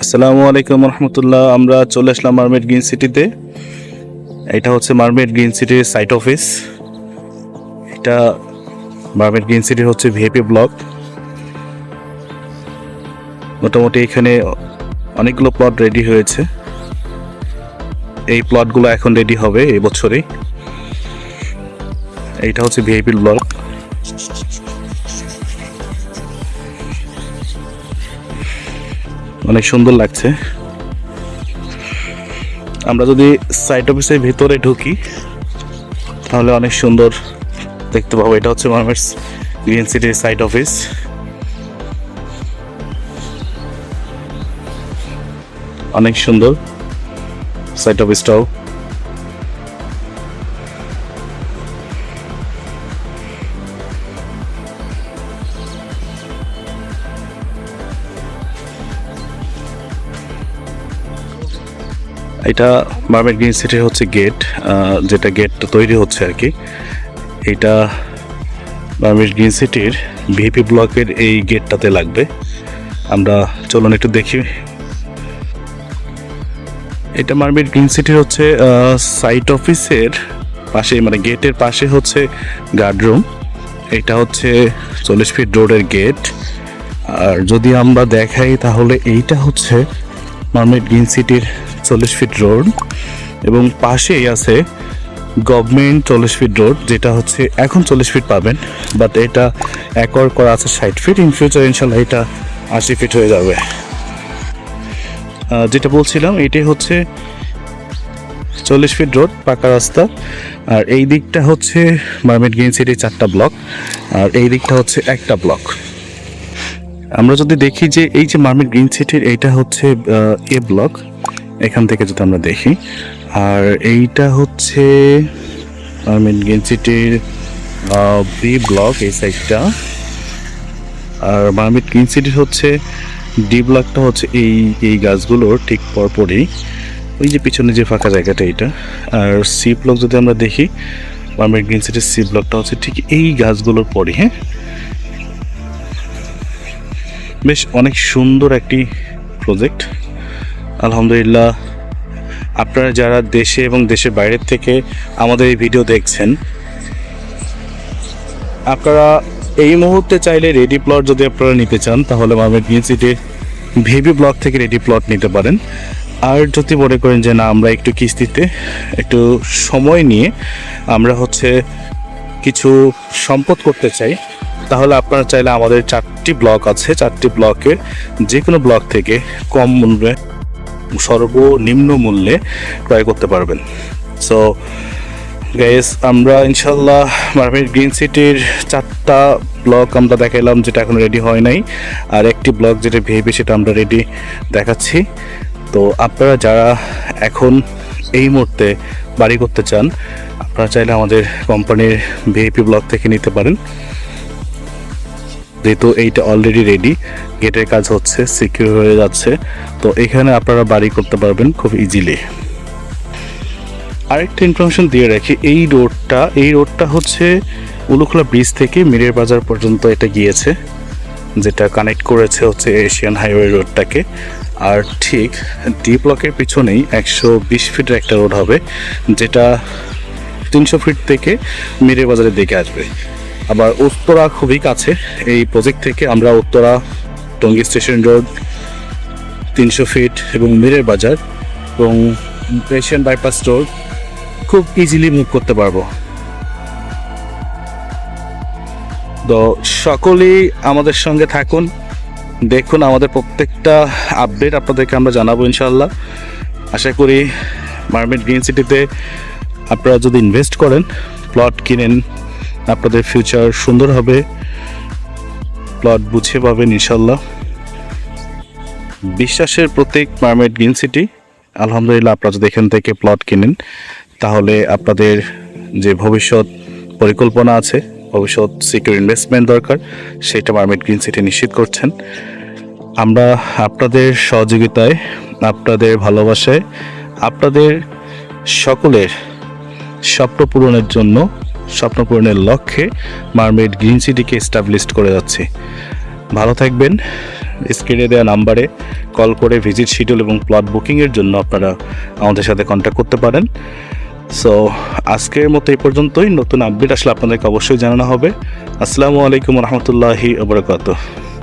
আসসালামু আলাইকুম রহমতুল্লাহ। আমরা চলে আসলাম মারমেড গ্রিন সিটিতে। এটা হচ্ছে মারমেড গ্রিন সিটির সাইট অফিস। এটা মারমেড গ্রিন সিটির হচ্ছে ভিআইপি ব্লক। মোটামুটি এখানে অনেকগুলো প্লট রেডি হয়েছে। এই প্লটগুলো এখন রেডি হবে এই বছরেই। এইটা হচ্ছে ভিআইপি ব্লক। অনেক সুন্দর লাগছে। আমরা যদি সাইট অফিসের ভিতরে ঢুকি তাহলে অনেক সুন্দর দেখতে পাবো। এটা হচ্ছে মারমেড গ্রিন সিটির সাইট অফিস। অনেক সুন্দর সাইট অফিসটাও। এটা মারমেড গ্রিন সিটির হচ্ছে গেট, যেটা গেটটা তৈরি হচ্ছে আর কি। এটা মারমেড গ্রিন সিটির ভিপি ব্লকের এই গেটটাতে লাগবে। আমরা চলুন একটু দেখি। এটা মারমেড গ্রিন সিটির হচ্ছে সাইট অফিসের পাশে, মানে গেটের পাশে হচ্ছে গার্ডরুম। এটা হচ্ছে 40 ফিট রোডের গেট। আর যদি আমরা দেখাই তাহলে এইটা হচ্ছে মারমেড গ্রিন সিটির 40 ফিট রোড, এবং পাশেই আছে গভর্নমেন্ট 40 ফিট রোড, যেটা হচ্ছে এখন 40 ফিট পাবেন, বাট এটা একর করা আছে 60 ফিট। ইন ফিউচার ইনশাল্লাহ এটা 80 ফিট হয়ে যাবে। যেটা বলছিলাম, এটাই হচ্ছে 40 ফিট রোড, পাকা রাস্তা। আর এই দিকটা হচ্ছে মারমেড গ্রিন সিটির 4টা ব্লক, আর এই দিকটা হচ্ছে একটা ব্লক। আমরা যদি দেখি যে এই যে মারমেড গ্রিন সিটির এইটা হচ্ছে এ ব্লক, এখান থেকে যদি আমরা দেখি, আর এইটা হচ্ছে মারমেড গ্রিন সিটির বি ব্লক, এই সাইডটা। আর মারমেড গ্রিন সিটির হচ্ছে ডি ব্লকটা হচ্ছে এই গাছগুলোর ঠিক পরপরই, ওই যে পিছনে যে ফাঁকা জায়গাটা এইটা। আর সি ব্লক যদি আমরা দেখি, মারমেড গ্রিন সিটির সি ব্লকটা হচ্ছে ঠিক এই গাছগুলোর পরই। হ্যাঁ, বেশ অনেক সুন্দর একটি প্রজেক্ট আলহামদুলিল্লাহ। আপনারা যারা দেশে এবং দেশের বাইরের থেকে আমাদের এই ভিডিও দেখছেন, আপনারা এই মুহূর্তে চাইলে রেডি প্লট যদি আপনারা নিতে চান তাহলে মারমেড গ্রিন সিটির ভিবি ব্লক থেকে রেডি প্লট নিতে পারেন। আর যদি মনে করেন যে না, আমরা একটু কিস্তিতে একটু সময় নিয়ে আমরা হচ্ছে কিছু সম্পদ করতে চাই, তাহলে আপনারা চাইলে আমাদের 4টি ব্লক আছে, 4টি ব্লকের যে কোনো ব্লক থেকে কম মূল্যে, সর্বনিম্ন মূল্যে ক্রয় করতে পারবেন। সো গাইস, আমরা ইনশাল্লাহ মারমেড গ্রিন সিটির 4টা ব্লক আমরা দেখাইলাম, যেটা এখন রেডি হয় নাই। আর একটি ব্লক যেটা ভিআইপি, সেটা আমরা রেডি দেখাচ্ছি। তো আপনারা যারা এখন এই মুহূর্তে বাড়ি করতে চান, আপনারা চাইলে আমাদের কোম্পানির ভিআইপি ব্লক থেকে নিতে পারেন, যেহেতু এইটা অলরেডি রেডি, গেটের কাজ হচ্ছে, সিকিউর হয়ে যাচ্ছে। তো এখানে আপনারা বাড়ি করতে পারবেন খুব ইজিলি। আরেকটা ইনফরমেশন দিয়ে রাখি, এই রোডটা হচ্ছে উলুখলা ব্রিজ থেকে মিরের বাজার পর্যন্ত এটা গিয়েছে, যেটা কানেক্ট করেছে হচ্ছে এশিয়ান হাইওয়ে রোডটাকে। আর ঠিক ডি ব্লকের পিছনেই 120 ফিটের একটা রোড হবে, যেটা 300 ফিট থেকে মিরের বাজারের দিকে আসবে। আবার উত্তরা খুবই কাছে এই প্রজেক্ট থেকে। আমরা Uttara, Tongi station road, 300 feet এবং মিরের বাজার এবং এশিয়ান বাইপাস রোড খুব ইজিলি মুভ করতে পারবো। তো সকলেই আমাদের সঙ্গে থাকুন, দেখুন আমাদের প্রত্যেকটা আপডেট আপনাদেরকে আমরা জানাবো ইনশাল্লাহ। আশা করি মারমেড গ্রিন সিটিতে আপনারা যদি ইনভেস্ট করেন, প্লট কিনেন, আপনাদের ফিউচার সুন্দর হবে, প্লট বুঝে পাবেন ইনশাল্লাহ। বিশ্বাসের প্রতীক মারমেড গ্রিন সিটি। আলহামদুলিল্লাহ, আপনারা যদি এখান থেকে প্লট কিনেন তাহলে আপনাদের যে ভবিষ্যৎ পরিকল্পনা আছে, ভবিষ্যৎ সিকিউর ইনভেস্টমেন্ট দরকার, সেটা মারমেড গ্রিন সিটি নিশ্চিত করছেন। আমরা আপনাদের সহযোগিতায়, আপনাদের ভালোবাসায়, আপনাদের সকলের স্বপ্ন পূরণের জন্য, স্বপ্ন পূরণের লক্ষ্যে মারমেড গ্রিন সিটিকে এস্টাবলিশড করে যাচ্ছি। ভালো থাকবেন, স্ক্রিনে দেওয়া নাম্বারে কল করে ভিজিট শিডিউল এবং প্লট বুকিংয়ের জন্য আপনারা আমাদের সাথে কন্ট্যাক্ট করতে পারেন। সো আজকের মতো এই পর্যন্তই। নতুন আপডেট আসলে আপনাদেরকে অবশ্যই জানানো হবে। আসসালামু আলাইকুম রহমতুল্লাহি ওয়া বারাকাতুহু।